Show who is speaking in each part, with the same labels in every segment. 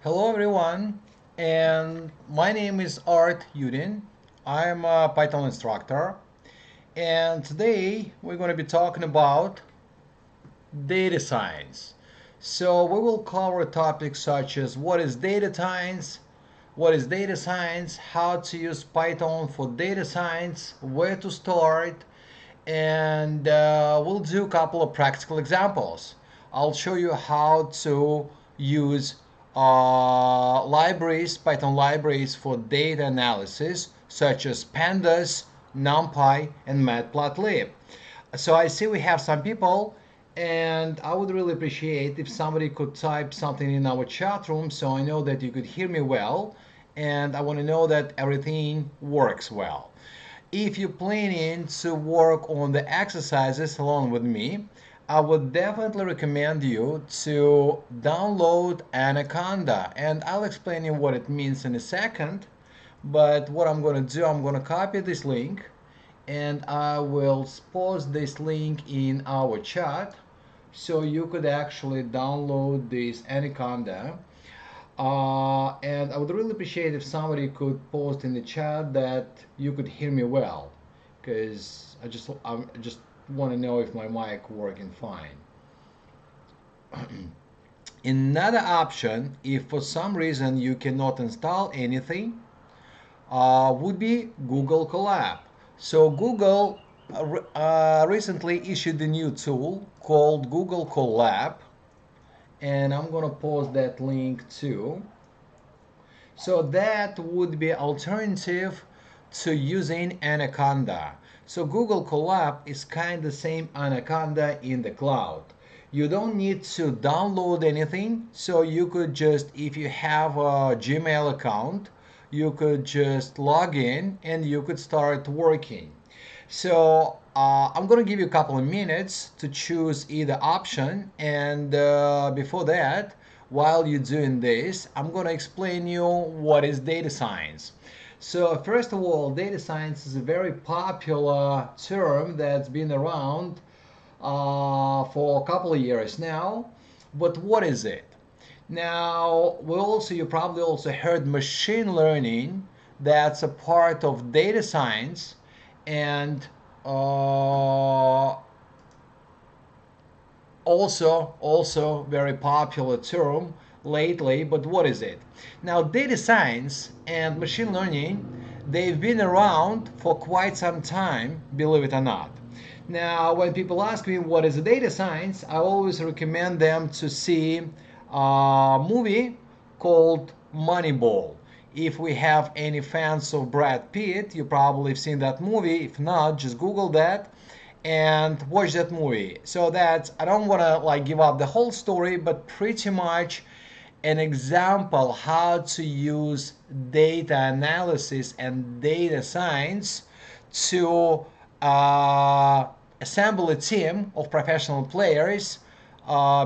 Speaker 1: Hello everyone, and my name is Art Yudin. I'm a Python instructor, and today we're going to be talking about data science. So we will cover topics such as what is data science, how to use Python for data science, where to start, and we'll do a couple of practical examples. I'll show you how to use Python libraries for data analysis, such as pandas, NumPy, and Matplotlib. So I see we have some people, and I would really appreciate if somebody could type something in our chat room so I know that you could hear me well, and I want to know that everything works well. If you're planning to work on the exercises along with me, I would definitely recommend you to download Anaconda, and I'll explain you what it means in a second. But what I'm going to do, I'm going to copy this link and I will post this link in our chat so you could actually download this Anaconda. And I would really appreciate if somebody could post in the chat that you could hear me well, because I just want to know if my mic working fine. Another option, if for some reason you cannot install anything, would be Google Collab. So Google recently issued a new tool called Google Collab, and I'm gonna post that link too. So that would be alternative to using Anaconda. So Google Collab is kind of same Anaconda in the cloud. You don't need to download anything, so you could just, if you have a Gmail account, you could just log in and you could start working. So I'm going to give you a couple of minutes to choose either option, and before that, while you're doing this, I'm going to explain you what is data science. So first of all, data science is a very popular term that's been around for a couple of years now. But what is it? Now, you probably also heard machine learning. That's a part of data science, and also very popular term lately. But what is it? Now, data science and machine learning, they've been around for quite some time, believe it or not. Now, when people ask me what is a data science, I always recommend them to see a movie called Moneyball. If we have any fans of Brad Pitt, you probably have seen that movie. If not, just Google that and watch that movie. So that's, I don't want to like give up the whole story, but pretty much an example how to use data analysis and data science to assemble a team of professional players,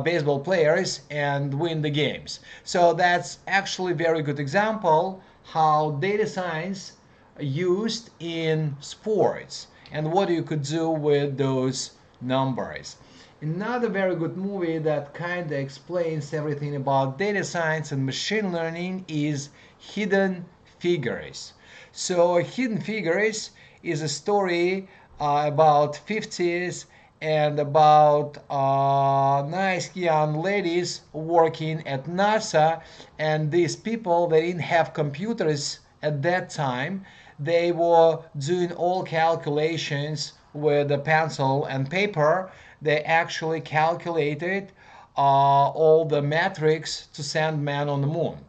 Speaker 1: baseball players, and win the games. So that's actually a very good example how data science used in sports and what you could do with those numbers. Another very good movie that kind of explains everything about data science and machine learning is Hidden Figures. So Hidden Figures is a story about 50s and about nice young ladies working at NASA, and these people, they didn't have computers at that time. They were doing all calculations with a pencil and paper. They actually calculated all the metrics to send man on the moon.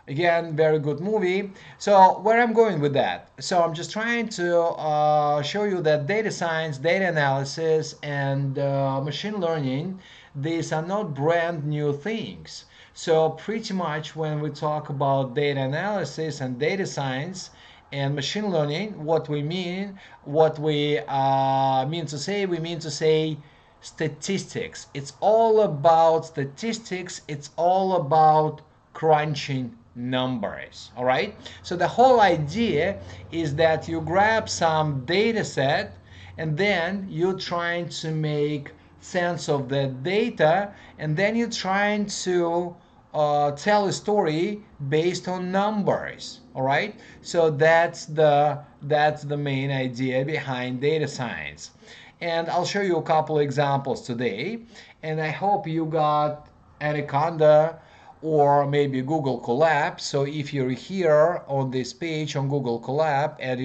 Speaker 1: Again, very good movie. So where I'm going with that? So I'm just trying to show you that data science, data analysis, and machine learning, these are not brand new things. So pretty much when we talk about data analysis and data science and machine learning, what we mean we mean to say statistics. It's all about statistics. It's all about crunching numbers. All right, so the whole idea is that you grab some data set and then you're trying to make sense of the data, and then you're trying to tell a story based on numbers. All right, so that's the main idea behind data science, and I'll show you a couple examples today, and I hope you got Anaconda or maybe Google Collab. So if you're here on this page on Google Collab and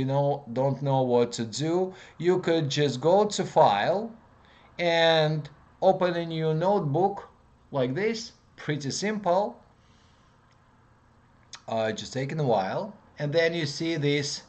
Speaker 1: don't know what to do, you could just go to File and open a new notebook like this. Pretty simple. Just taking a while, and then you see this.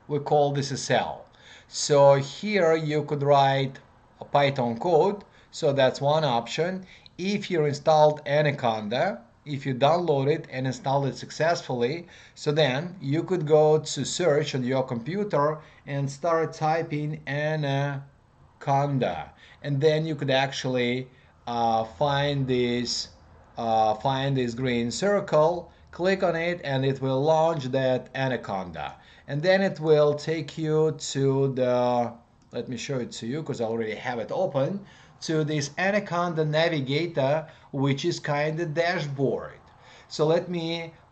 Speaker 1: We call this a cell. So here you could write a Python code. So that's one option. If you installed Anaconda, if you download it and installed it successfully, so then you could go to search on your computer and start typing Anaconda, and then you could actually find this green circle, click on it, and it will launch that Anaconda, and then it will take you to the, let me show it to you because I already have it open, to this Anaconda Navigator, which is kind of dashboard. So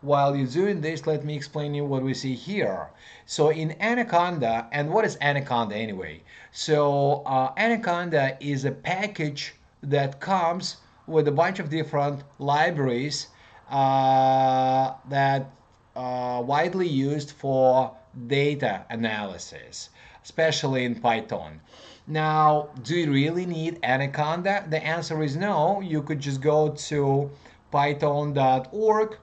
Speaker 1: while you're doing this, let me explain you what we see here. So in Anaconda, and what is Anaconda anyway? So Anaconda is a package that comes with a bunch of different libraries that are widely used for data analysis, especially in Python. Now, do you really need Anaconda? The answer is no. You could just go to python.org,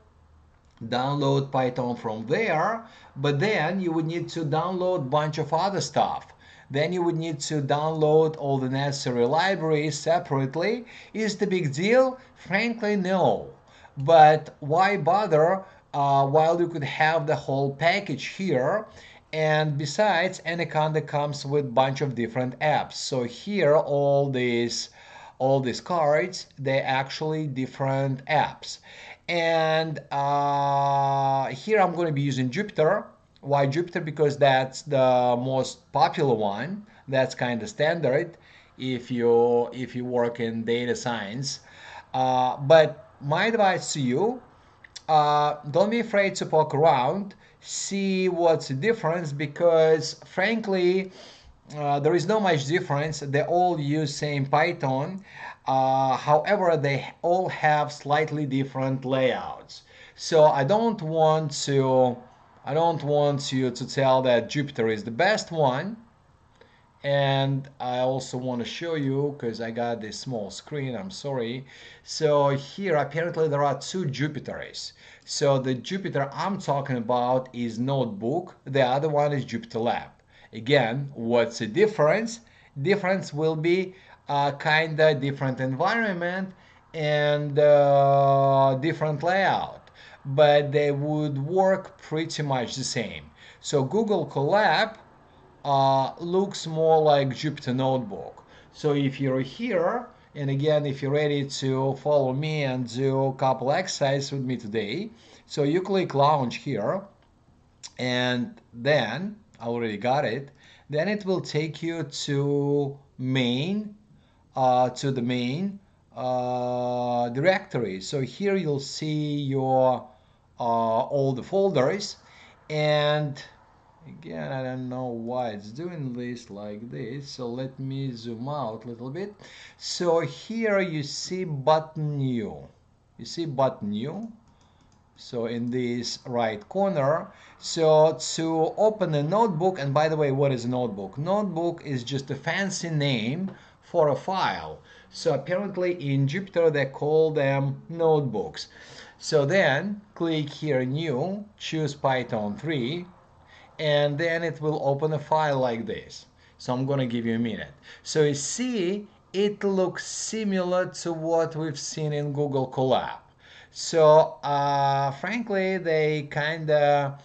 Speaker 1: download Python from there, but then you would need to download a bunch of other stuff. Then you would need to download all the necessary libraries separately. Is the big deal? Frankly, no. But why bother while you could have the whole package here? And besides, Anaconda comes with a bunch of different apps. So here, all these cards, they're actually different apps. And here I'm going to be using Jupyter. Why Jupyter? Because that's the most popular one. That's kind of standard if you work in data science. But my advice to you, don't be afraid to poke around, see what's the difference, because frankly, there is not much difference. They all use same Python. However, they all have slightly different layouts. So I don't want you to tell that Jupyter is the best one. And I also want to show you, because I got this small screen, I'm sorry. So here apparently there are two Jupyters. So the Jupyter I'm talking about is Notebook, the other one is Jupyter Lab. Again, what's the difference? Difference will be kind of different environment and different layout, but they would work pretty much the same. So Google Collab looks more like Jupyter Notebook. So if you're here, and again, if you're ready to follow me and do a couple exercises with me today, so you click Launch here, and then, I already got it, then it will take you to the main directory. So here you'll see your all the folders, and again, I don't know why it's doing this like this, so let me zoom out a little bit. So here you see button new. You see button new? So in this right corner. So to open a notebook, and by the way, what is a notebook? Notebook is just a fancy name for a file. So apparently in Jupyter they call them notebooks. So then click here new, choose Python 3, and then it will open a file like this. So I'm going to give you a minute. So you see, it looks similar to what we've seen in Google Colab. So frankly, they kind of,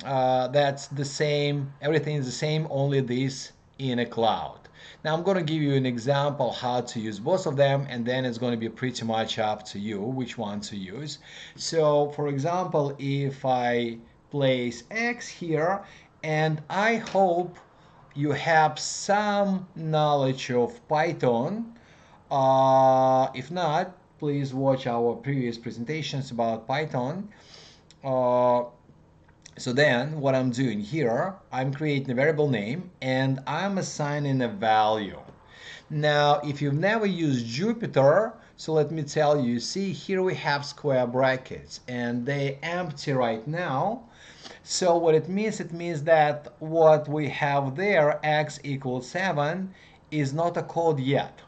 Speaker 1: that's the same, everything is the same, only this in a cloud. Now I'm going to give you an example how to use both of them, and then it's going to be pretty much up to you which one to use. So for example, if I place X here, and I hope you have some knowledge of Python. If not, please watch our previous presentations about Python. So then what I'm doing here, I'm creating a variable name and I'm assigning a value. Now, if you've never used Jupyter, so let me tell you, see here we have square brackets and they're empty right now. So what it means that what we have there, x equals 7, is not a code yet.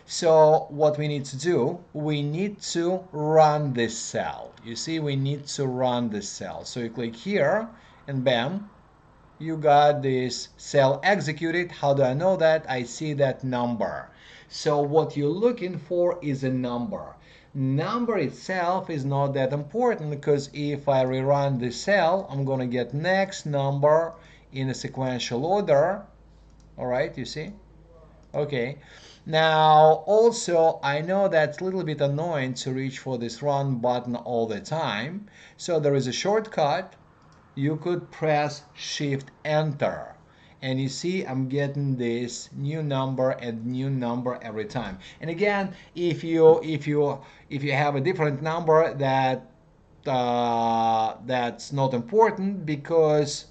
Speaker 1: So what we need to do, we need to run this cell. You see, we need to run this cell. So you click here and bam, you got this cell executed. How do I know that? I see that number. So what you're looking for is a number. Number itself is not that important because if I rerun the cell, I'm going to get next number in a sequential order. All right, you see? Okay. Now, also, I know that's a little bit annoying to reach for this run button all the time. So there is a shortcut. You could press Shift Enter. And you see I'm getting this new number and new number every time. And again, if you have a different number, that's not important because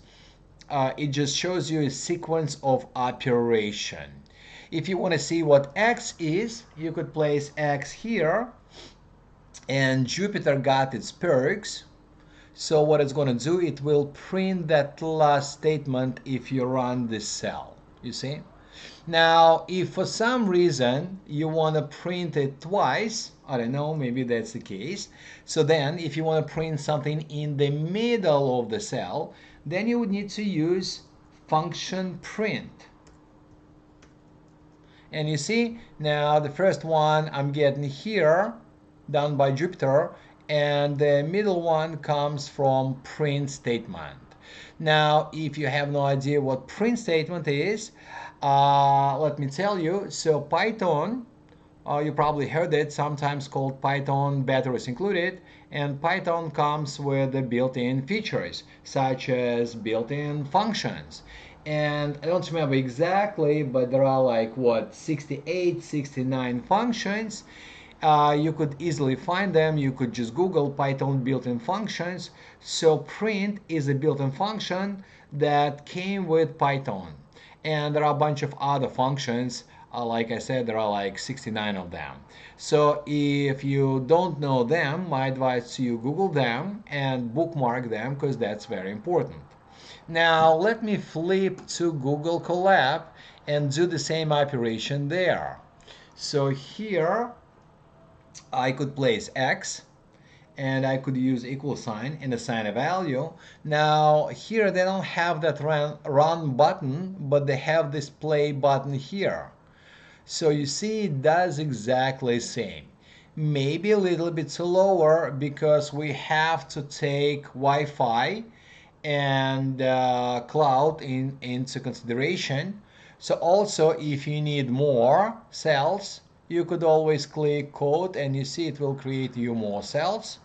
Speaker 1: it just shows you a sequence of operation. If you want to see what x is, you could place x here, and Jupyter got its perks. So what it's going to do, it will print that last statement if you run this cell, you see? Now, if for some reason you want to print it twice, I don't know, maybe that's the case. So then if you want to print something in the middle of the cell, then you would need to use function print. And you see, now the first one I'm getting here, done by Jupyter, and the middle one comes from print statement. Now, if you have no idea what print statement is, let me tell you. So Python, you probably heard it, sometimes called Python batteries included, and Python comes with the built-in features, such as built-in functions. And I don't remember exactly, but there are like, what, 68, 69 functions. You could easily find them. You could just Google Python built-in functions. So print is a built-in function that came with Python. And there are a bunch of other functions. Like I said, there are like 69 of them. So if you don't know them, my advice to you, Google them and bookmark them because that's very important. Now let me flip to Google Collab and do the same operation there. So here I could place x and I could use equal sign and assign a value. Now here they don't have that run button, but they have this play button here. So you see it does exactly the same. Maybe a little bit slower because we have to take Wi-Fi and cloud into consideration. So also if you need more cells, you could always click code and you see it will create you more cells.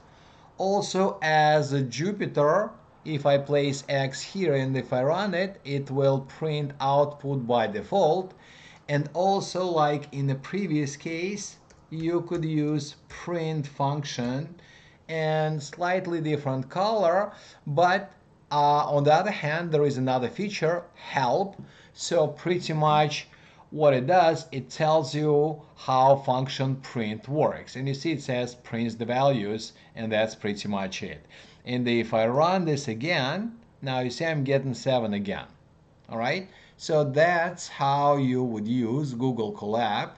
Speaker 1: Also as a Jupyter, if I place x here and if I run it, it will print output by default. And also like in the previous case, you could use print function and slightly different color, but on the other hand, there is another feature, help. So pretty much what it does, it tells you how function print works. And you see it says prints the values, and that's pretty much it. And if I run this again, now you see I'm getting 7 again. All right? So that's how you would use Google Colab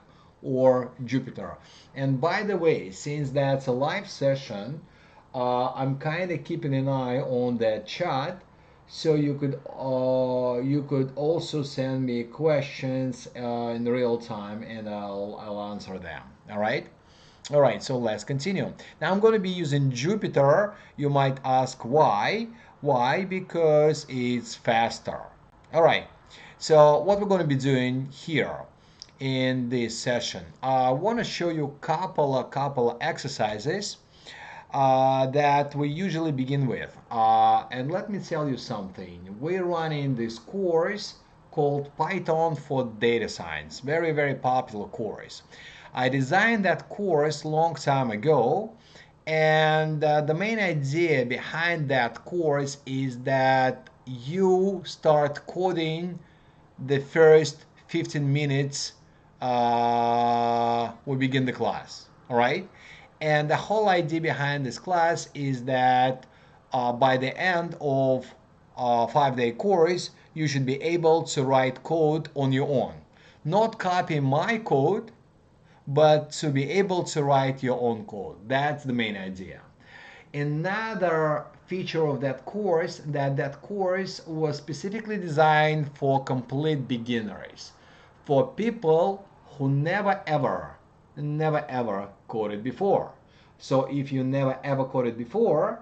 Speaker 1: or Jupyter. And by the way, since that's a live session, I'm kind of keeping an eye on that chat, so you could also send me questions in real time, and I'll answer them. All right. All right. So let's continue. Now I'm going to be using Jupyter. You might ask why? Why? Because it's faster. All right. So what we're going to be doing here in this session, I want to show you a couple of exercises that we usually begin with. And let me tell you something. We're running this course called Python for Data Science. Very, very popular course. I designed that course long time ago, and the main idea behind that course is that you start coding the first 15 minutes we begin the class. All right, and the whole idea behind this class is that by the end of a 5-day course you should be able to write code on your own, not copy my code, but to be able to write your own code. That's the main idea. Another feature of that course, that course was specifically designed for complete beginners, for people who never ever coded before. So if you never ever coded before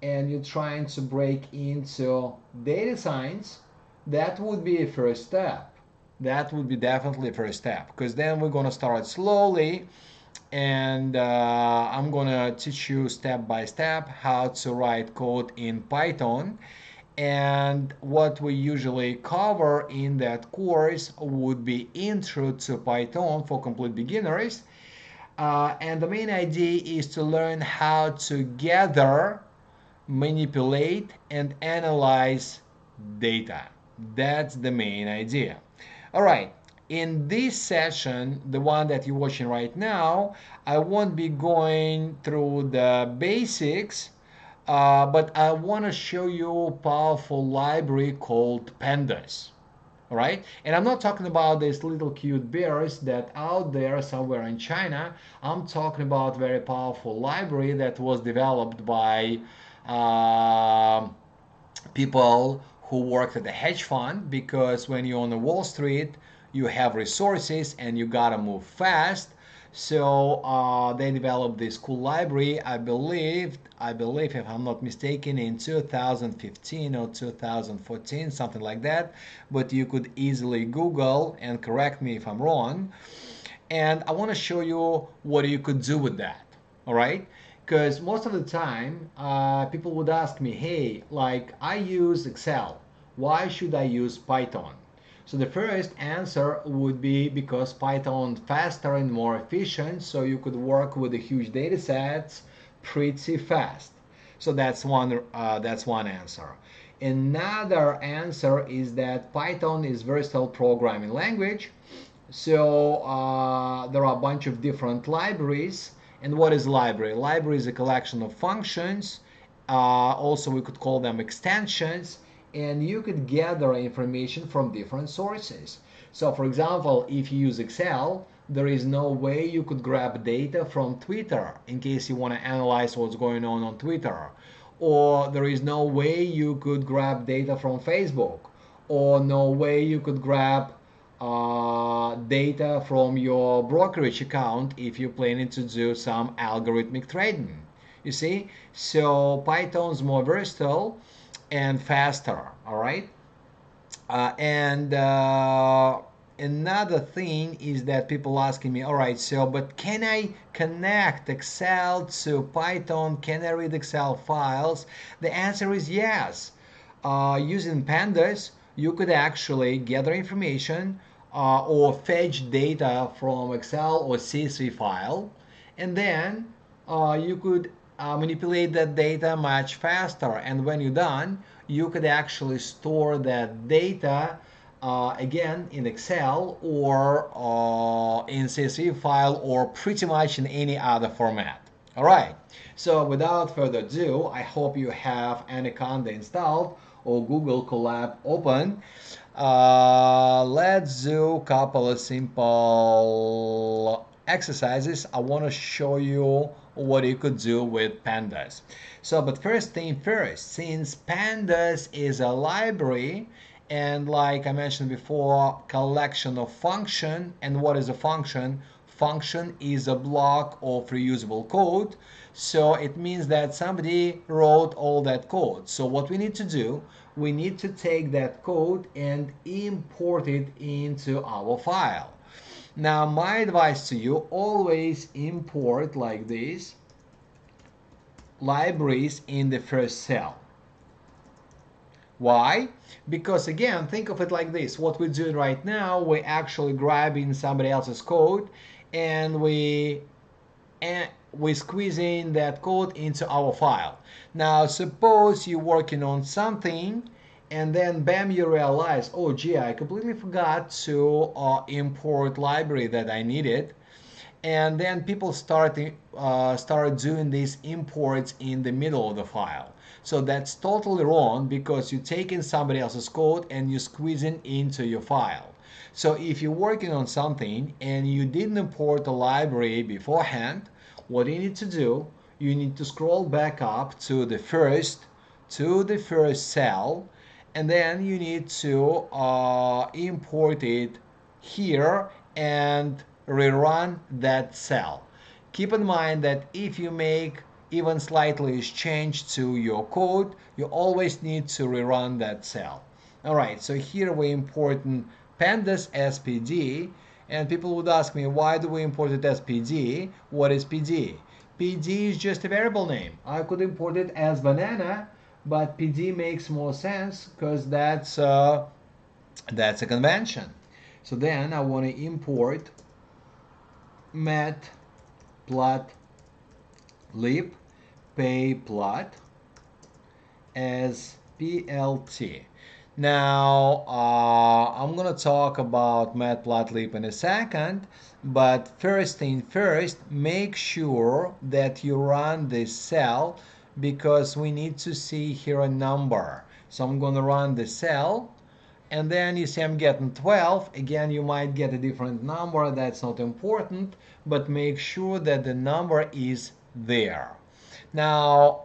Speaker 1: and you're trying to break into data science, that would be a first step. That would be definitely a first step, because then we're going to start slowly, and I'm gonna teach you step by step how to write code in Python. And what we usually cover in that course would be intro to Python for complete beginners. And the main idea is to learn how to gather, manipulate, and analyze data. That's the main idea. All right. In this session, the one that you're watching right now, I won't be going through the basics, but I want to show you a powerful library called pandas. All right, and I'm not talking about these little cute bears that out there somewhere in China. I'm talking about very powerful library that was developed by people who worked at the hedge fund, because when you're on the Wall Street you have resources and you gotta move fast. So they developed this cool library, I believe, if I'm not mistaken, in 2015 or 2014, something like that. But you could easily Google and correct me if I'm wrong. And I want to show you what you could do with that. All right? Because most of the time, people would ask me, hey, like I use Excel. Why should I use Python? So the first answer would be because Python faster and more efficient, so you could work with the huge data sets pretty fast. So that's one answer. Another answer is that Python is versatile programming language. So there are a bunch of different libraries. And what is library? Library is a collection of functions. Also, we could call them extensions. And you could gather information from different sources. So for example, if you use Excel, there is no way you could grab data from Twitter in case you want to analyze what's going on Twitter. Or there is no way you could grab data from Facebook. Or no way you could grab data from your brokerage account if you're planning to do some algorithmic trading. You see? So Python's more versatile and faster. All right, and another thing is that people asking me, all right, so but can I connect Excel to Python? Can I read Excel files? The answer is yes. Using pandas, you could actually gather information or fetch data from Excel or CSV file, and then you could manipulate that data much faster. And when you're done, you could actually store that data again in Excel or in CSV file or pretty much in any other format. All right, so without further ado, I hope you have Anaconda installed or Google Collab open. Let's do a couple of simple exercises. I want to show you what you could do with pandas. So, but first thing first, since pandas is a library and like I mentioned before, collection of function, and what is a function? Function is a block of reusable code. So it means that somebody wrote all that code. So what we need to do, we need to take that code and import it into our file. Now, my advice to you, always import like this libraries in the first cell. Why? Because again, think of it like this. What we're doing right now, we're actually grabbing somebody else's code and we squeeze in that code into our file. Now suppose you're working on something and then bam, you realize, oh gee, I completely forgot to import library that I needed. And then people start doing these imports in the middle of the file. So that's totally wrong, because you're taking somebody else's code and you're squeezing into your file. So if you're working on something and you didn't import a library beforehand, what you need to do, you need to scroll back up to the first cell, and then you need to import it here and rerun that cell. Keep in mind that if you make even slightly change to your code, you always need to rerun that cell. All right, so here we importing pandas as PD, and people would ask me, why do we import it as PD? What is PD? PD is just a variable name. I could import it as banana, but PD makes more sense because that's a convention. So then I want to import Matplotlib payplot as PLT. Now I'm gonna talk about Matplotlib in a second, but first thing first, make sure that you run this cell, because we need to see here a number. So I'm gonna run the cell, and then you see I'm getting 12. Again, you might get a different number, that's not important, but make sure that the number is there. Now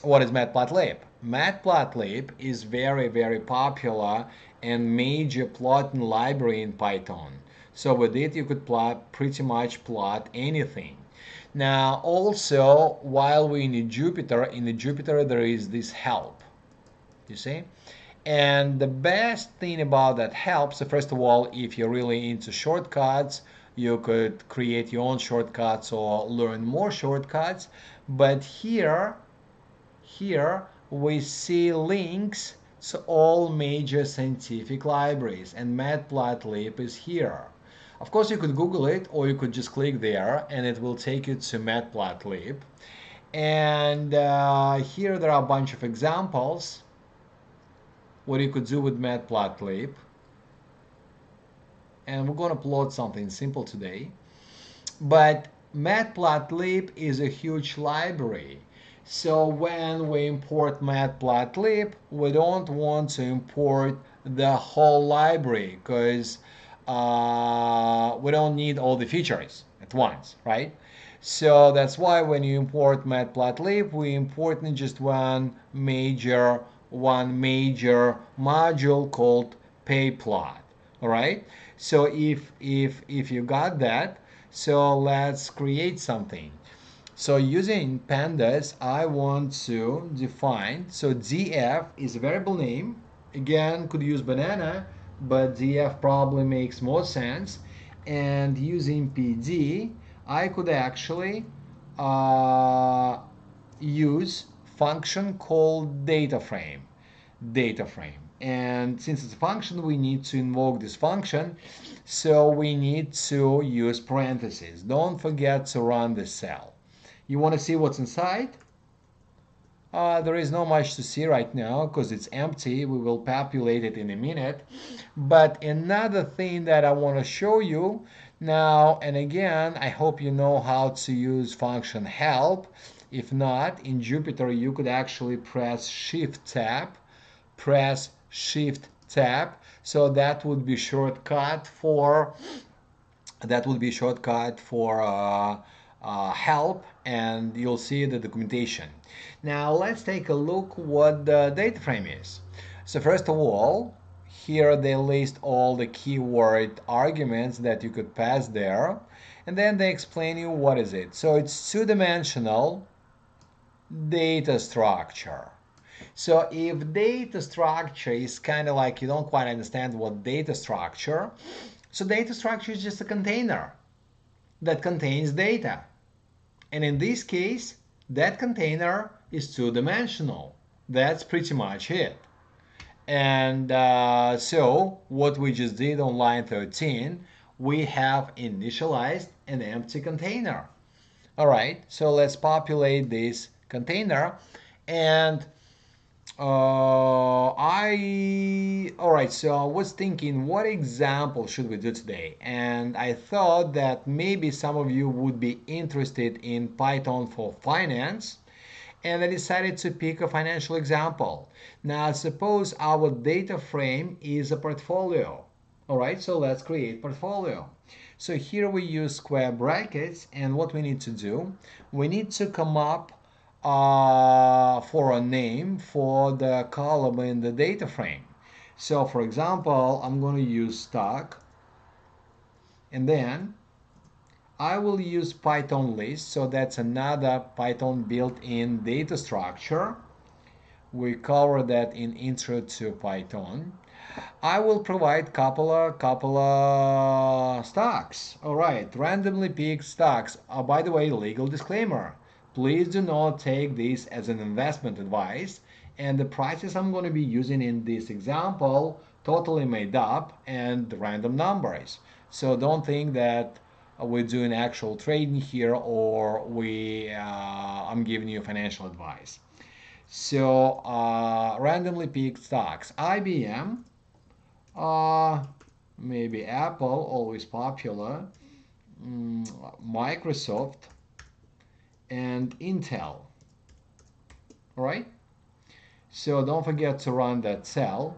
Speaker 1: what is Matplotlib? Matplotlib is very popular and major plotting library in Python. So with it you could pretty much plot anything. Now also, while we're in the Jupyter there is this help, you see? And the best thing about that help, so first of all, if you're really into shortcuts, you could create your own shortcuts or learn more shortcuts. But here we see links to all major scientific libraries, and Matplotlib is here. Of course, you could Google it, or you could just click there and it will take you to Matplotlib. And here there are a bunch of examples what you could do with Matplotlib. And we're going to plot something simple today. But Matplotlib is a huge library. So when we import Matplotlib, we don't want to import the whole library, because we don't need all the features at once, right? So that's why when you import Matplotlib, we import in just one major module called payplot. All right. So if you got that, so let's create something. So using pandas, I want to define, so df is a variable name. Again, could use banana, but df probably makes more sense. And using pd, I could actually use function called data frame. And since it's a function, we need to invoke this function, so we need to use parentheses. Don't forget to run the cell. You want to see what's inside? There is not much to see right now because it's empty. We will populate it in a minute. But another thing that I want to show you now, and again, I hope you know how to use function help. If not, in Jupyter you could actually press shift tab. So that would be shortcut for help, and you'll see the documentation. Now let's take a look what the data frame is. So first of all, here they list all the keyword arguments that you could pass there, and then they explain you what is it. So it's two-dimensional data structure. So if data structure is kind of like you don't quite understand what data structure, so data structure is just a container that contains data. And in this case, that container is two-dimensional. That's pretty much it. And so what we just did on line 13, we have initialized an empty container. All right, so let's populate this container. And all right, so I was thinking, what example should we do today? And I thought that maybe some of you would be interested in Python for finance, and I decided to pick a financial example. Now, suppose our data frame is a portfolio. All right, so let's create portfolio. So here we use square brackets, and what we need to do, we need to come up for a name for the column in the data frame. So for example, I'm going to use stock, and then I will use Python list, so that's another Python built-in data structure. We cover that in intro to Python. I will provide couple of stocks. All right, randomly picked stocks. By the way, legal disclaimer. Please do not take this as an investment advice. And the prices I'm going to be using in this example totally made up and random numbers. So don't think that we're doing actual trading here, or I'm giving you financial advice. So randomly picked stocks. IBM, maybe Apple, always popular, Microsoft, and Intel. All right. So don't forget to run that cell.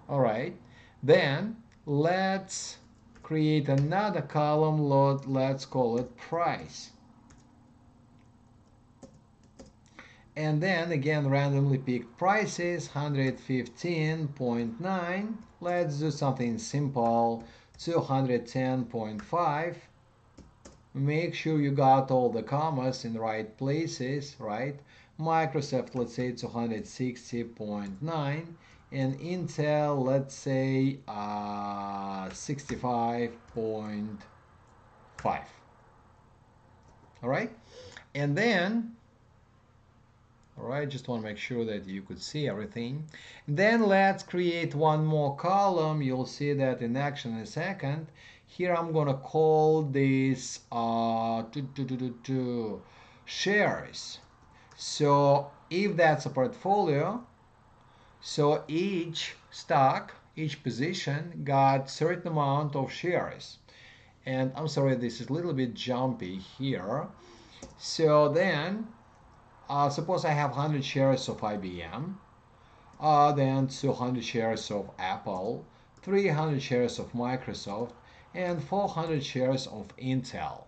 Speaker 1: All right. Then let's create another column. Let's call it price. And then again, randomly pick prices, 115.9. Let's do something simple, 210.5. Make sure you got all the commas in the right places, right? Microsoft, let's say 260.9. And Intel, let's say 65.5. All right? And then, all right, just want to make sure that you could see everything. Then let's create one more column. You'll see that in action in a second. Here I'm going to call this shares. So if that's a portfolio, so each stock, each position got certain amount of shares. And I'm sorry, this is a little bit jumpy here. So then, suppose I have 100 shares of IBM, then 200 shares of Apple, 300 shares of Microsoft, and 400 shares of Intel.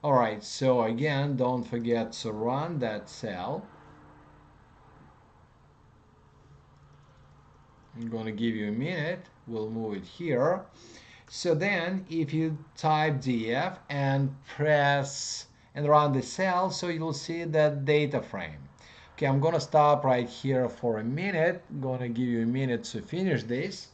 Speaker 1: All right, so again, don't forget to run that cell. I'm going to give you a minute. We'll move it here. So then if you type df and press and run the cell, so you'll see that data frame. Okay, I'm going to stop right here for a minute. I'm going to give you a minute to finish this.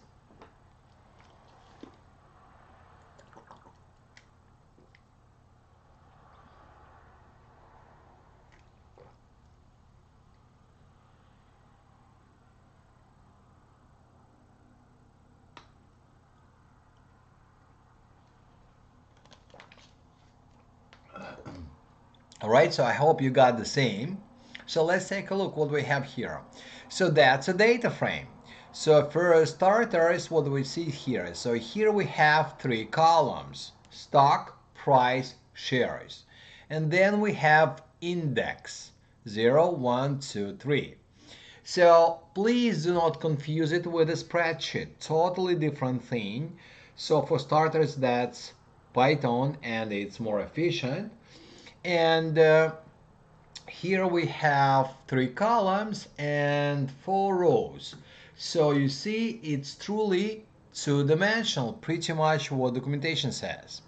Speaker 1: All right, so I hope you got the same. So let's take a look what we have here. So that's a data frame. So for starters, what do we see here? So here we have three columns: stock, price, shares. And then we have index, 0, 1, 2, 3. So please do not confuse it with a spreadsheet. Totally different thing. So for starters, that's Python and it's more efficient. And here we have three columns and four rows. So you see, it's truly two-dimensional, pretty much what documentation says.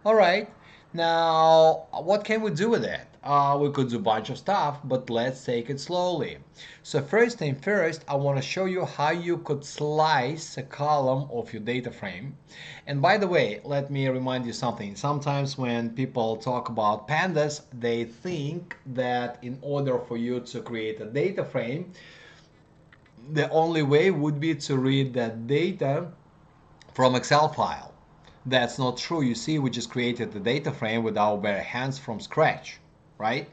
Speaker 1: All right, now what can we do with it? We could do a bunch of stuff, but let's take it slowly. So first thing first, I want to show you how you could slice a column of your data frame. And by the way, let me remind you something. Sometimes when people talk about pandas, they think that in order for you to create a data frame, the only way would be to read that data from Excel file. That's not true. You see, we just created the data frame with our bare hands from scratch, right?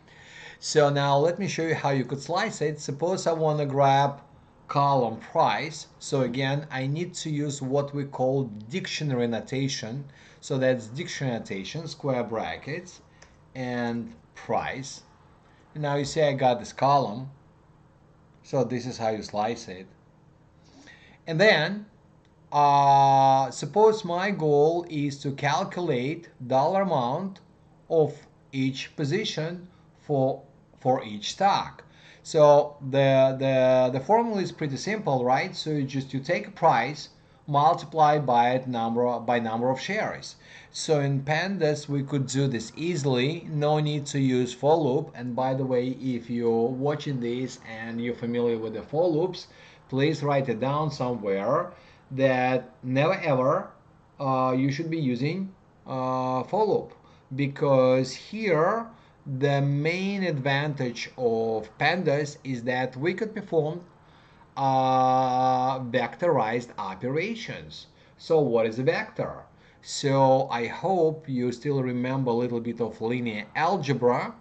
Speaker 1: So now let me show you how you could slice it. Suppose I want to grab column price. So again, I need to use what we call dictionary notation. So that's dictionary notation, square brackets, and price. And now you see I got this column. So this is how you slice it. And then suppose my goal is to calculate dollar amount of each position for each stock. So the formula is pretty simple, right? So you take a price, multiply by number of shares. So in pandas we could do this easily, no need to use for loop. And by the way, if you're watching this and you're familiar with the for loops, please write it down somewhere that never ever you should be using for loop, because here the main advantage of pandas is that we could perform vectorized operations. So what is a vector? So I hope you still remember a little bit of linear algebra,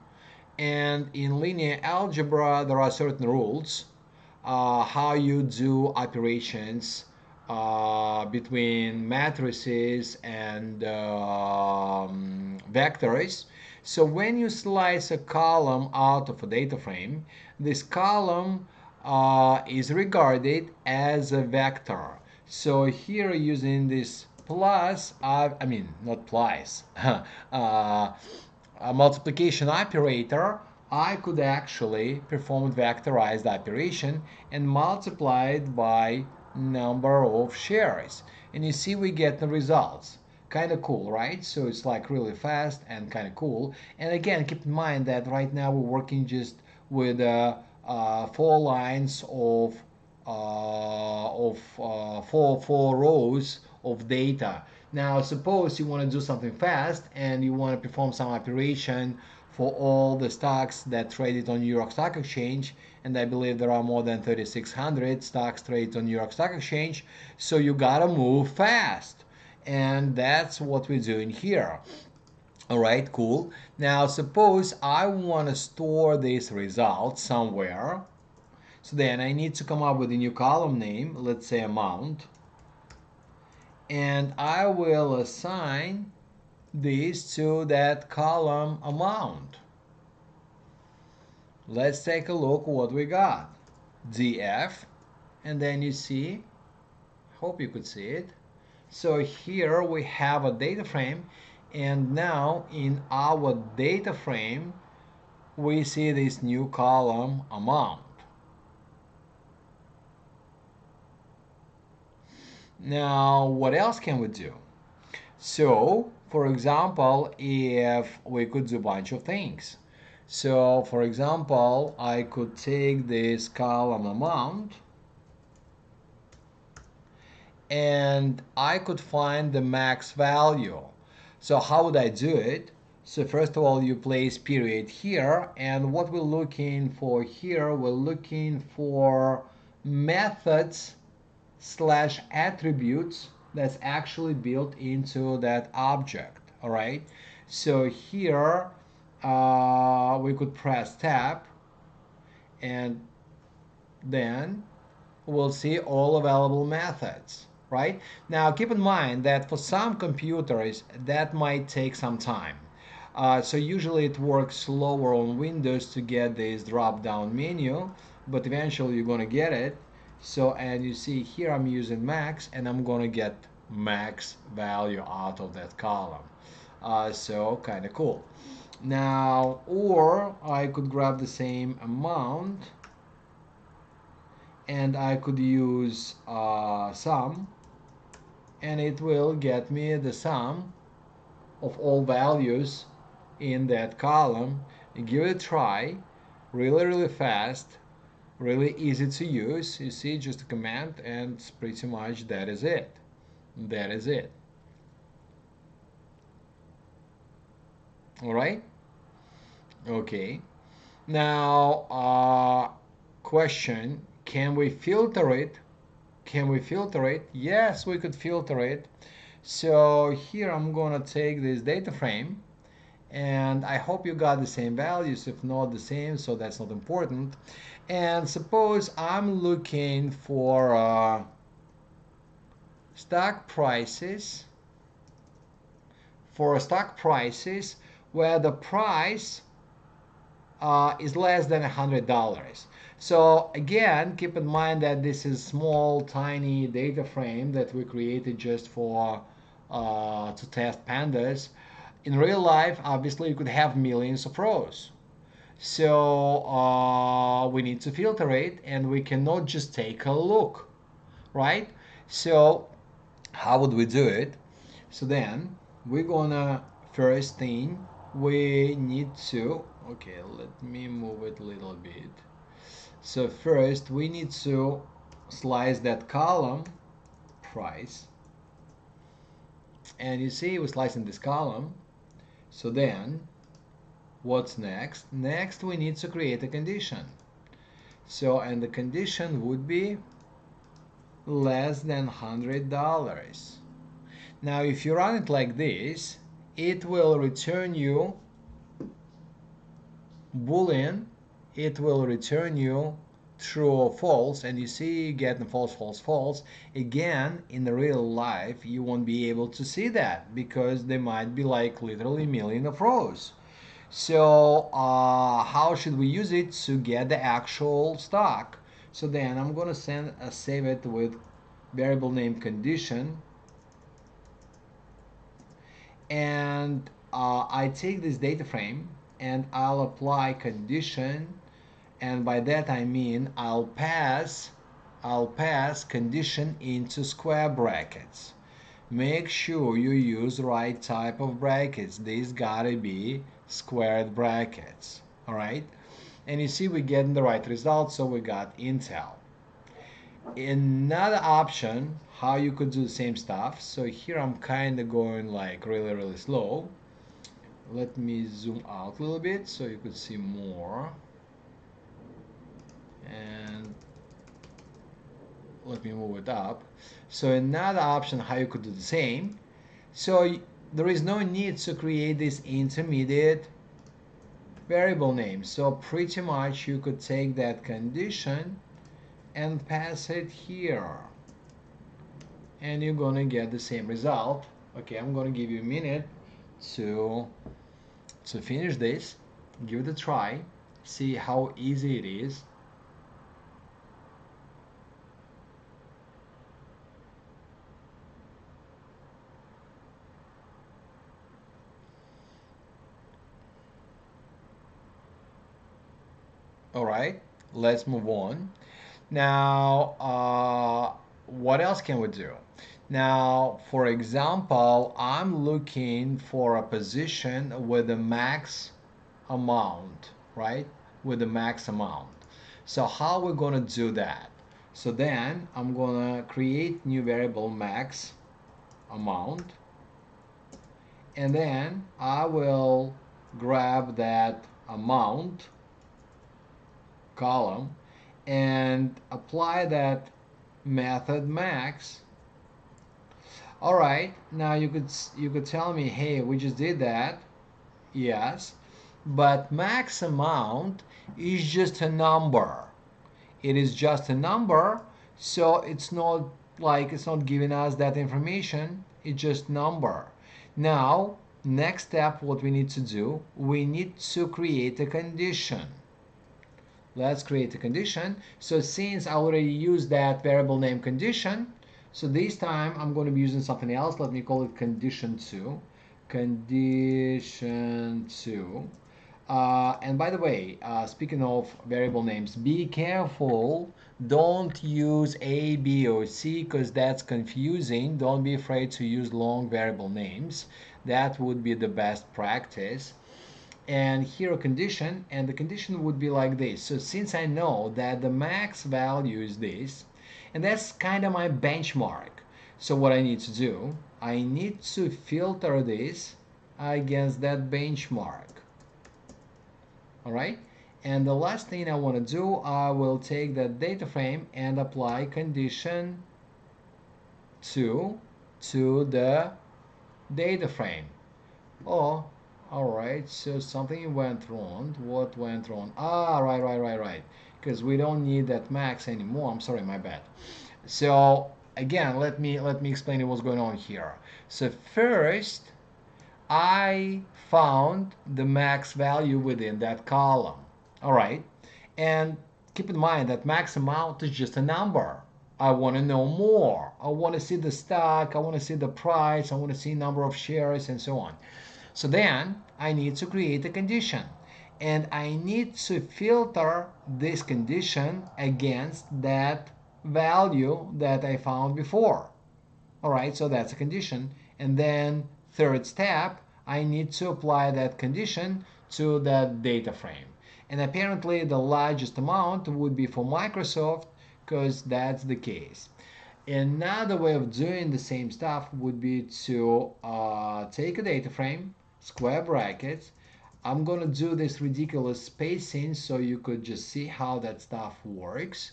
Speaker 1: and in linear algebra there are certain rules how you do operations between matrices and vectors. So when you slice a column out of a data frame, this column is regarded as a vector. So here using this plus, I mean not plus, a multiplication operator, I could actually perform vectorized operation and multiply it by number of shares. And you see we get the results. Kind of cool, right? So it's like really fast and kind of cool. And again, keep in mind that right now we're working just with 4 lines of four rows of data. Now suppose you want to do something fast and you want to perform some operation for all the stocks that traded on New York Stock Exchange, and I believe there are more than 3,600 stocks traded on New York Stock Exchange, so you gotta move fast, and that's what we're doing here. All right, cool. Now suppose I want to store this result somewhere, so then I need to come up with a new column name, let's say amount, and I will assign this to that column amount. Let's take a look what we got. DF, and then you see, hope you could see it. So here we have a data frame, and now in our data frame we see this new column amount. Now what else can we do? So for example, if we could do a bunch of things. So for example, I could take this column amount and I could find the max value. So how would I do it? So first of all, you place period here, and what we're looking for here, we're looking for methods slash attributes that's actually built into that object. All right, so here we could press tab, and then we'll see all available methods. Right now, keep in mind that for some computers that might take some time. So usually it works slower on Windows to get this drop down menu, but eventually you're going to get it. So, and you see here I'm using max, and I'm going to get max value out of that column. So kind of cool. Now, or I could grab the same amount and I could use sum, and it will get me the sum of all values in that column. Give it a try. Really fast, really easy to use. You see, just a command, and pretty much that is it. That is it. All right. Okay. Now question, can we filter it? Can we filter it? Yes, we could filter it. So here I'm gonna take this data frame, and I hope you got the same values. If not the same, so that's not important. And suppose I'm looking for stock prices where the price is less than $100. So again, keep in mind that this is small, tiny data frame that we created just for to test pandas. In real life, obviously, you could have millions of rows. So we need to filter it, and we cannot just take a look, right? So how would we do it? So then we're gonna, first thing we need to, okay, let me move it a little bit. So first we need to slice that column price, and you see we're slicing this column. So then what's next? Next we need to create a condition. So, and the condition would be less than $100. Now if you run it like this, it will return you boolean, it will return you true or false, and you see getting false, false, false. Again, in the real life you won't be able to see that because there might be like literally a million of rows. So how should we use it to get the actual stock? So then I'm gonna save it with variable name condition, and I take this data frame and I'll apply condition, and by that I mean I'll pass condition into square brackets. Make sure you use the right type of brackets. These gotta be squared brackets. All right, and you see we're getting the right result, so we got Intel. Another option how you could do the same stuff. So here I'm kind of going like really slow. Let me zoom out a little bit so you could see more, and let me move it up. So another option how you could do the same. So there is no need to create this intermediate variable name. So pretty much you could take that condition and pass it here, and you're gonna get the same result. Okay, I'm gonna give you a minute to finish this. Give it a try, see how easy it is. All right, let's move on. Now, what else can we do? Now, for example, I'm looking for a position with the max amount, right? With the max amount. So how we're gonna do that? So then I'm gonna create new variable max amount, and then I will grab that amount column and apply that method max. All right, now you could tell me, hey, we just did that. Yes, but max amount is just a number. It is just a number, so it's not giving us that information. It's just number. Now next step, what we need to do, we need to create a condition. Let's create a condition. So since I already used that variable name condition, so this time I'm going to be using something else. Let me call it condition2. Condition2. And by the way, speaking of variable names, be careful. Don't use A, B, or C because that's confusing. Don't be afraid to use long variable names. That would be the best practice. And here a condition, and the condition would be like this. So since I know that the max value is this, and that's kind of my benchmark, so what I need to do, I need to filter this against that benchmark. All right, and the last thing I want to do, I will take that data frame and apply condition 2, to the data frame. Oh, all right. So something went wrong. What went wrong? Ah, right. Because we don't need that max anymore. I'm sorry, my bad. So again, let me explain what's going on here. So first, I found the max value within that column. All right. And keep in mind that max amount is just a number. I want to know more. I want to see the stock. I want to see the price. I want to see number of shares and so on. So then I need to create a condition. And I need to filter this condition against that value that I found before. All right, so that's a condition. And then third step, I need to apply that condition to that data frame. And apparently the largest amount would be for Microsoft because that's the case. Another way of doing the same stuff would be to take a data frame, square brackets. I'm going to do this ridiculous spacing so you could just see how that stuff works.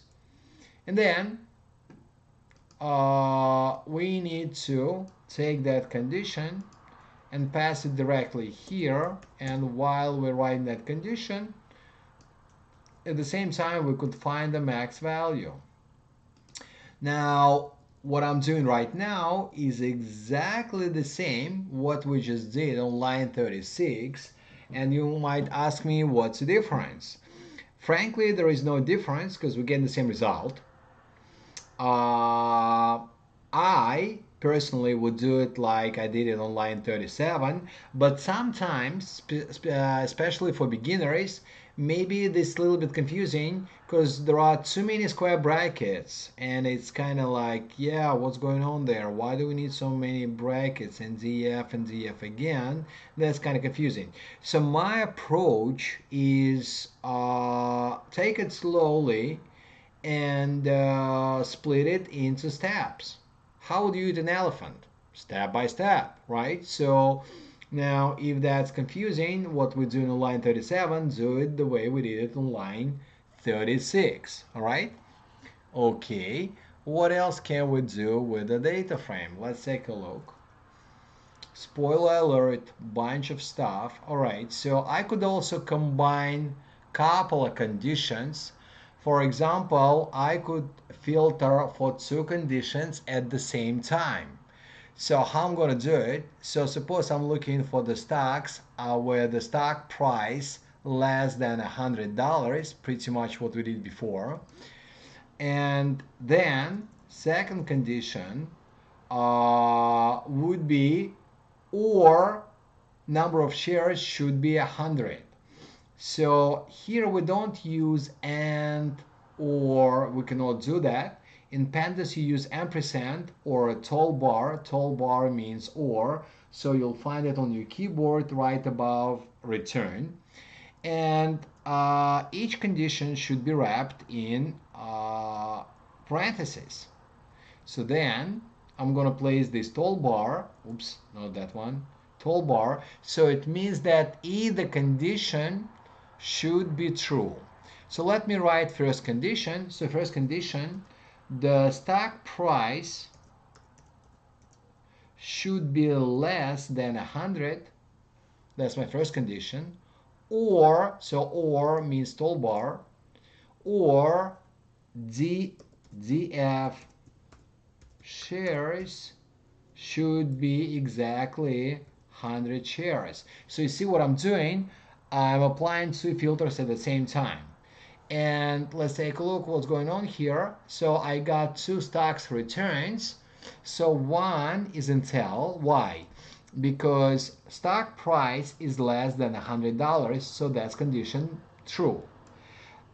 Speaker 1: And then we need to take that condition and pass it directly here. And while we're writing that condition, at the same time, we could find the max value. Now, what I'm doing right now is exactly the same what we just did on line 36. And you might ask me, what's the difference? Frankly, there is no difference because we get the same result. I personally would do it like I did it on line 37, but sometimes, especially for beginners, maybe this is a little bit confusing because there are too many square brackets and it's kind of like, yeah, what's going on there? Why do we need so many brackets and DF again? That's kind of confusing. So my approach is take it slowly and split it into steps. How would you eat an elephant? Step by step, right? So now if that's confusing, what we do in line 37, do it the way we did it on line 36, all right? Okay, what else can we do with the data frame? Let's take a look. Spoiler alert, bunch of stuff. All right, so I could also combine couple of conditions. For example, I could filter for two conditions at the same time. So how I'm going to do it? So suppose I'm looking for the stocks where the stock price less than $100, pretty much what we did before. And then second condition would be or number of shares should be 100. So here we don't use and or, we cannot do that. In pandas you use ampersand or a toolbar. Toolbar means or, so you'll find it on your keyboard right above return. And each condition should be wrapped in parentheses. So then I'm going to place this toolbar, oops, not that one, toolbar. So it means that either condition should be true. So let me write first condition. So first condition, the stock price should be less than 100. That's my first condition. Or, so or means toolbar, or DF shares should be exactly 100 shares. So you see what I'm doing? I'm applying two filters at the same time. And let's take a look what's going on here. So I got two stocks returns. So one is Intel. Why? Because stock price is less than $100, so that's condition true.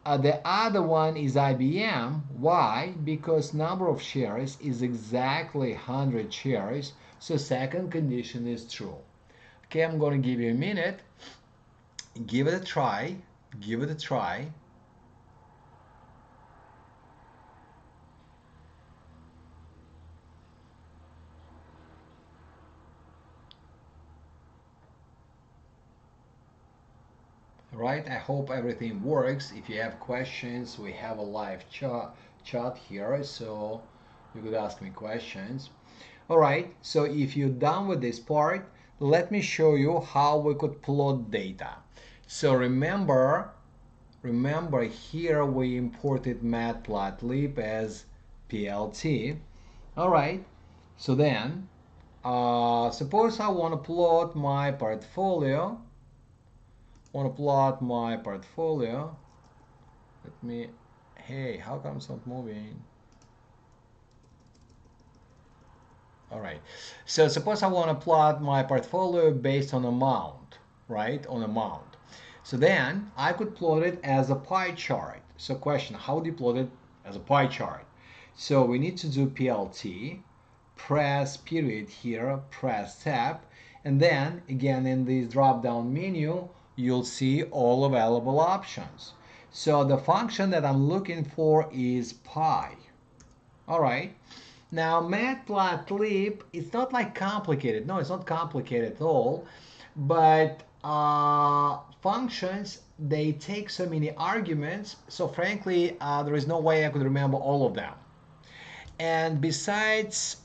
Speaker 1: The other one is IBM. Why? Because number of shares is exactly 100 shares, so second condition is true. Okay, I'm going to give you a minute. Give it a try. Give it a try. Right, I hope everything works. If you have questions, we have a live chat here, so you could ask me questions. Alright, so if you're done with this part, let me show you how we could plot data. So remember here we imported Matplotlib as PLT. Alright, so then suppose I want to plot my portfolio. Let me, hey, how come it's not moving? Alright, so suppose I want to plot my portfolio based on amount, right? On amount. So then I could plot it as a pie chart. So question, how do you plot it as a pie chart? So we need to do PLT, press period here, press tab, and then again in this drop down menu you'll see all available options. So the function that I'm looking for is pie. Alright, now Matplotlib, it's not like complicated. No, it's not complicated at all, but functions, they take so many arguments, so frankly there is no way I could remember all of them. And besides,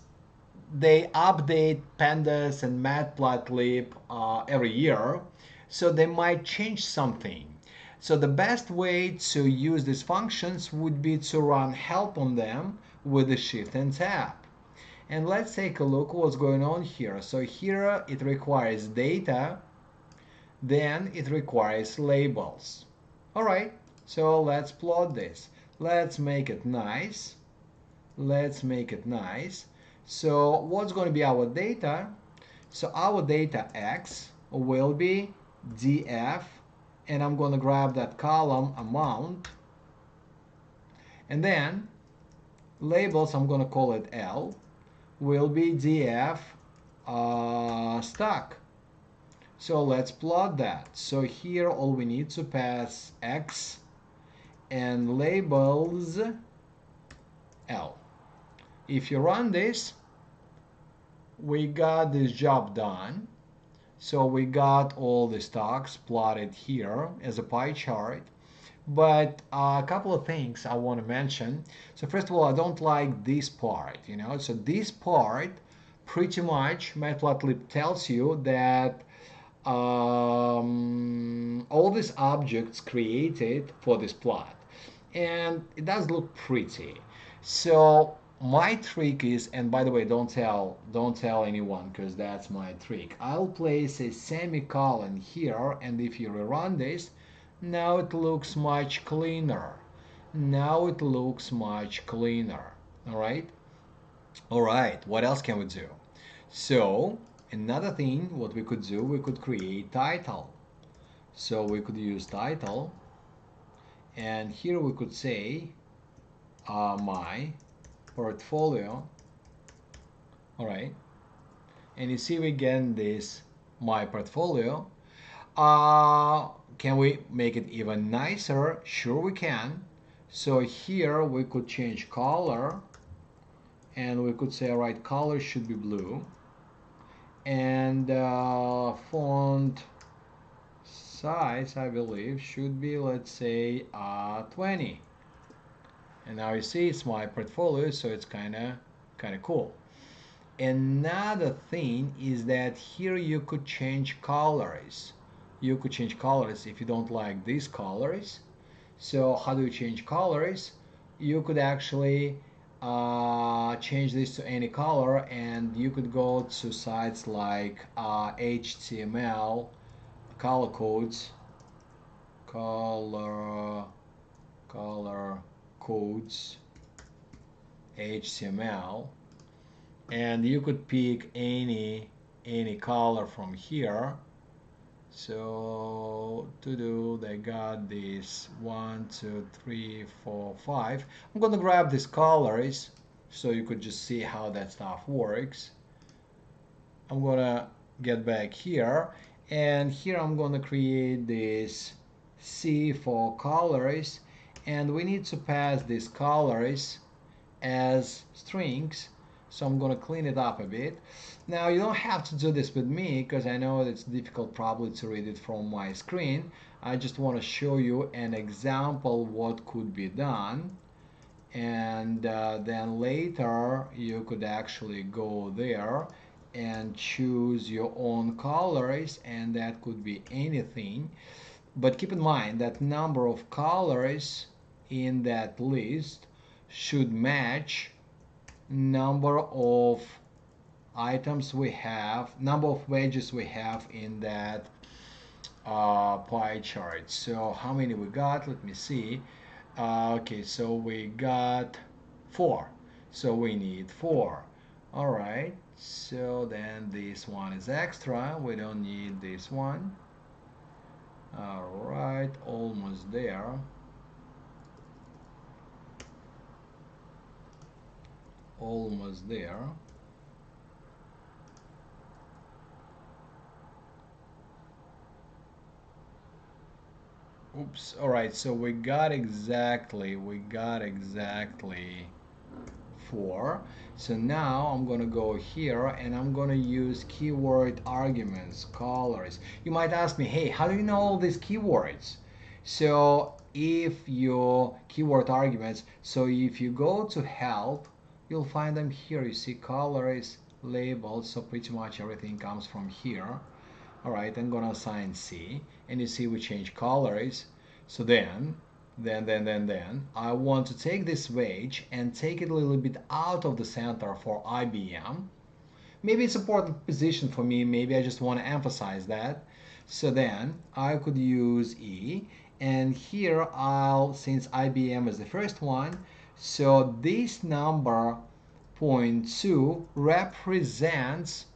Speaker 1: they update pandas and Matplotlib every year, so they might change something. So the best way to use these functions would be to run help on them with the shift and tab. And let's take a look what's going on here. So here it requires data, then it requires labels. Alright, so let's plot this. Let's make it nice. So what's going to be our data? So our data X will be df, and I'm going to grab that column amount, and then labels, I'm going to call it L, will be df stock. So let's plot that. So here all we need to pass X and labels L. If you run this, we got this job done. So we got all the stocks plotted here as a pie chart. But a couple of things I want to mention. So first of all, I don't like this part, you know. So this part, pretty much, Matplotlib tells you that all these objects created for this plot. And it does look pretty. So my trick is, and by the way, don't tell anyone because that's my trick. I'll place a semicolon here, and if you rerun this, now it looks much cleaner. All right, what else can we do? So another thing, what we could do, we could create title. So we could use title, and here we could say my portfolio. All right, and you see we get this my portfolio. Can we make it even nicer? Sure we can. So here we could change color, and we could say, all right, color should be blue, and font size, I believe, should be, let's say 20. And now you see it's my portfolio, so it's kind of cool. Another thing is that here you could change colors. If you don't like these colors. So how do you change colors? You could actually change this to any color, and you could go to sites like HTML, color codes, HTML, and you could pick any color from here. So they got this 1, 2, 3, 4, 5. I'm gonna grab these colors so you could just see how that stuff works. I'm gonna get back here, and here I'm gonna create this C for colors, and we need to pass these colors as strings. So I'm going to clean it up a bit. Now you don't have to do this with me because I know it's difficult probably to read it from my screen. I just want to show you an example what could be done. and then later you could actually go there and choose your own colors, and that could be anything. But keep in mind that number of colors in that list should match number of items we have, number of wedges we have in that pie chart. So how many we got? Let me see. Okay, so we got 4. So we need 4. All right. So then this one is extra. We don't need this one. All right, almost there. Almost there. Oops. All right, so we got exactly 4. So now I'm gonna go here and I'm gonna use keyword arguments, colors. You might ask me, hey, how do you know all these keywords? So if your keyword arguments, so if you go to help, you'll find them here. You see colors labeled, so pretty much everything comes from here. All right, I'm gonna assign C, and you see we change colors. So then I want to take this wedge and take it a little bit out of the center for IBM. Maybe it's an important position for me, maybe I just want to emphasize that. So then I could use E, and here since IBM is the first one, so this number 0.2 represents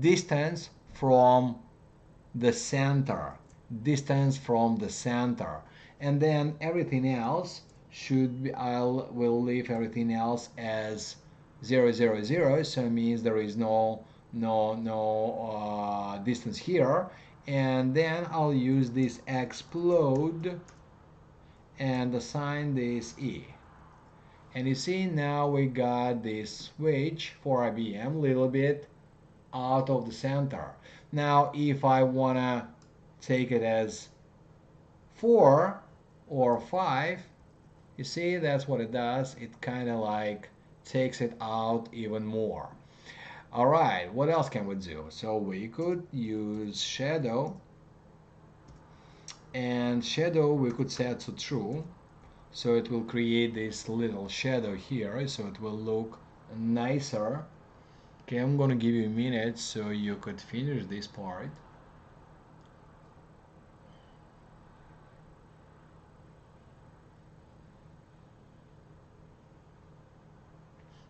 Speaker 1: distance from the center, and then everything else should be, will leave everything else as 0, 0, 0, so it means there is no distance here. And then I'll use this explode and assign this E. And you see now we got this wedge for IBM a little bit out of the center. Now if I wanna take it as 4 or 5, you see that's what it does. It kind of like takes it out even more. All right, what else can we do? So we could use shadow, and shadow we could set to true, so it will create this little shadow here, so it will look nicer. Okay, I'm gonna give you a minute so you could finish this part.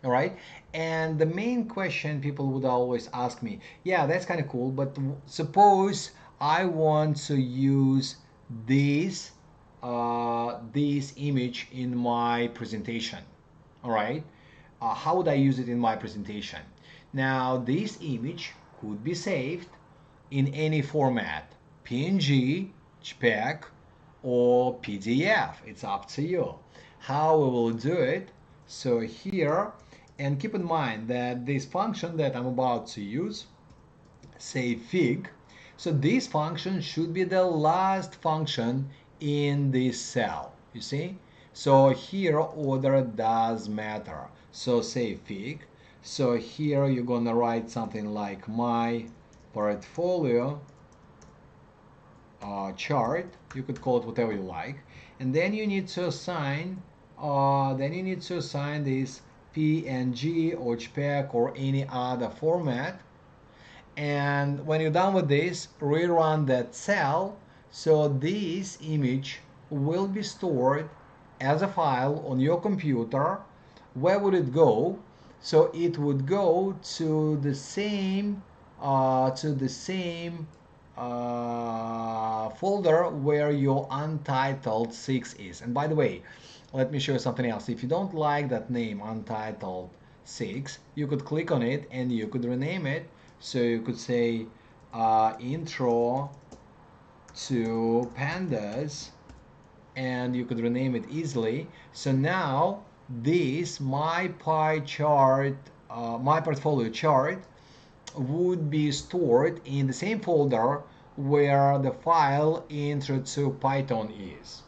Speaker 1: All right, and the main question people would always ask me, yeah, that's kind of cool, but suppose I want to use this image in my presentation. All right, how would I use it in my presentation? Now this image could be saved in any format, PNG, JPEG, or PDF. It's up to you how we will do it. So here, and keep in mind that this function that I'm about to use, say fig, so this function should be the last function in this cell, you see? So here order does matter. So say fig. So here you're gonna write something like my portfolio chart. You could call it whatever you like. And then you need to assign this PNG or JPEG or any other format. And when you're done with this, rerun that cell, so this image will be stored as a file on your computer. Where would it go? So it would go to the same folder where your Untitled 6 is. And by the way, let me show you something else. If you don't like that name, Untitled 6, you could click on it and you could rename it. So you could say intro to pandas, and you could rename it easily. So now this my pie chart, my portfolio chart, would be stored in the same folder where the file intro to Python is.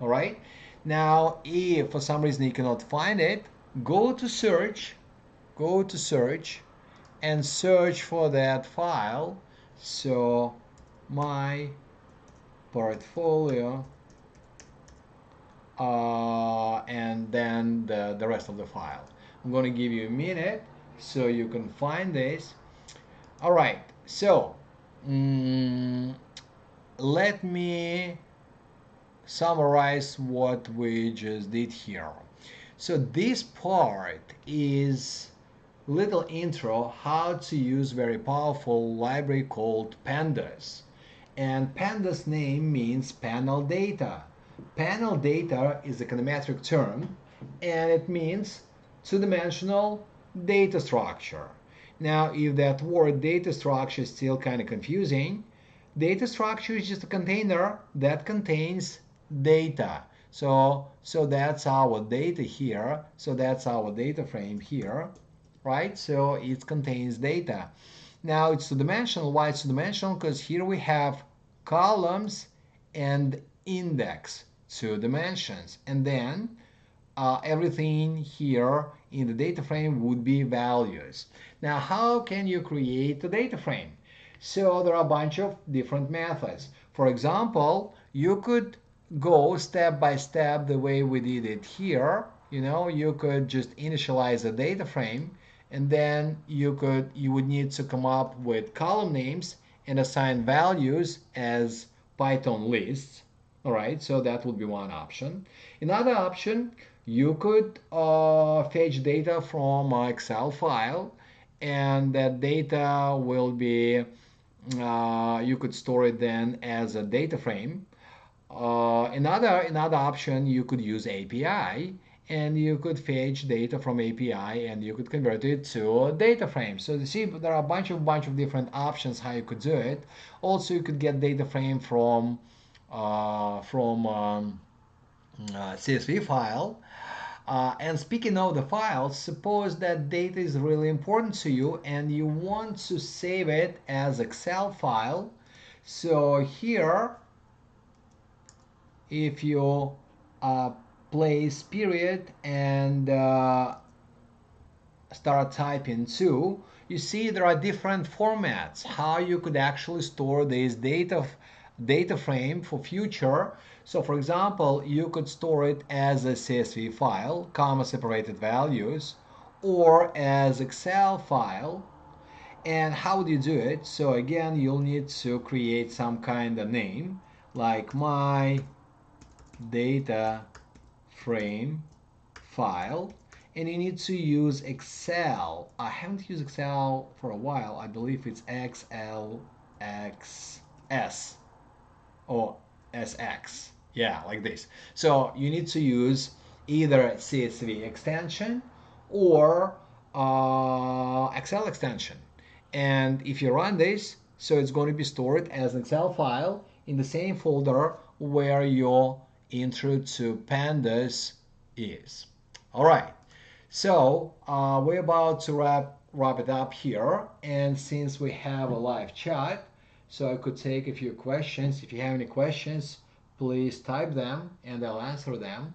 Speaker 1: All right. Now, if for some reason you cannot find it, go to search, and search for that file. So my portfolio, and then the rest of the file. I'm going to give you a minute so you can find this. All right, so let me summarize what we just did here. So this part is little intro how to use very powerful library called pandas. And pandas name means panel data. Panel data is a econometric term, and it means two-dimensional data structure. Now, if that word data structure is still kind of confusing, data structure is just a container that contains data. So that's our data here. So that's our data frame here, right? So it contains data. Now it's two-dimensional. Why it's two-dimensional? Because here we have columns and index, 2 dimensions, and then everything here in the data frame would be values. Now, how can you create a data frame? So there are a bunch of different methods. For example, you could go step by step the way we did it here. You could just initialize a data frame, and then you would need to come up with column names and assign values as Python lists. All right, so that would be one option. Another option, you could fetch data from an Excel file, and that data will be, you could store it then as a data frame. Another option, you could use API, and you could fetch data from API and you could convert it to a data frame. So you see, there are a bunch of different options how you could do it. Also, you could get data frame from CSV file. And speaking of the files, suppose that data is really important to you and you want to save it as Excel file. So here, if you place period and start typing 2, you see there are different formats how you could actually store this data frame for future. So for example, you could store it as a CSV file, comma separated values, or as Excel file. And how do you do it? So again, you'll need to create some kind of name like my data frame file, and you need to use Excel. I haven't used Excel for a while. I believe it's XLXS or SX. Yeah, like this. So you need to use either CSV extension or Excel extension. And if you run this, so it's going to be stored as an Excel file in the same folder where your intro to pandas is. All right, so we're about to wrap it up here, and since we have a live chat, so I could take a few questions. If you have any questions, please type them and I'll answer them.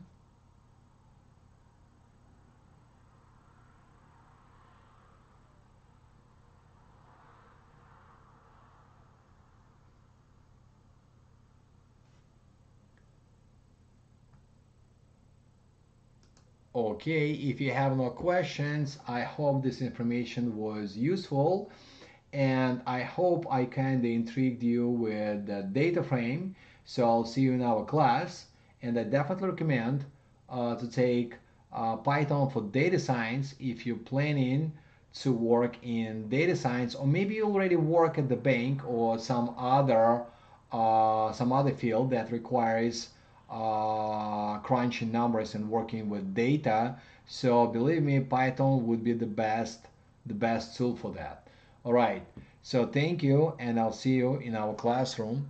Speaker 1: Okay, if you have no questions, I hope this information was useful, and I hope I kind of intrigued you with the data frame. So I'll see you in our class, and I definitely recommend to take Python for data science if you're planning to work in data science, or maybe you already work at the bank or some other field that requires crunching numbers and working with data. So believe me, Python would be the best tool for that. All right, so thank you, and I'll see you in our classroom.